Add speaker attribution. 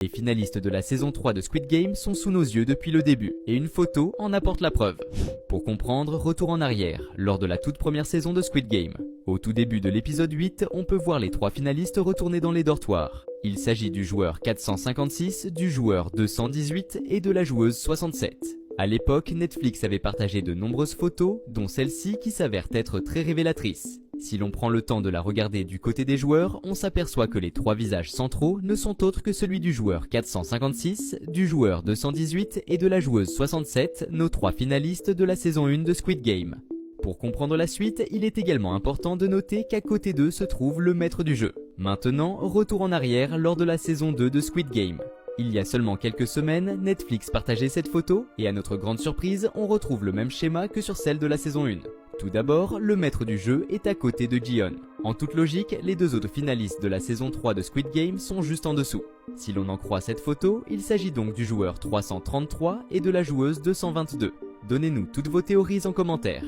Speaker 1: Les finalistes de la saison 3 de Squid Game sont sous nos yeux depuis le début, et une photo en apporte la preuve. Pour comprendre, retour en arrière, lors de la toute première saison de Squid Game. Au tout début de l'épisode 8, on peut voir les 3 finalistes retourner dans les dortoirs. Il s'agit du joueur 456, du joueur 218 et de la joueuse 67. À l'époque, Netflix avait partagé de nombreuses photos, dont celle-ci qui s'avère être très révélatrice. Si l'on prend le temps de la regarder du côté des joueurs, on s'aperçoit que les 3 visages centraux ne sont autres que celui du joueur 456, du joueur 218 et de la joueuse 67, nos 3 finalistes de la saison 1 de Squid Game. Pour comprendre la suite, il est également important de noter qu'à côté d'eux se trouve le maître du jeu. Maintenant, retour en arrière lors de la saison 2 de Squid Game. Il y a seulement quelques semaines, Netflix partageait cette photo et à notre grande surprise, on retrouve le même schéma que sur celle de la saison 1. Tout d'abord, le maître du jeu est à côté de Ji-Yeon. En toute logique, les 2 autres finalistes de la saison 3 de Squid Game sont juste en dessous. Si l'on en croit cette photo, il s'agit donc du joueur 333 et de la joueuse 222. Donnez-nous toutes vos théories en commentaire.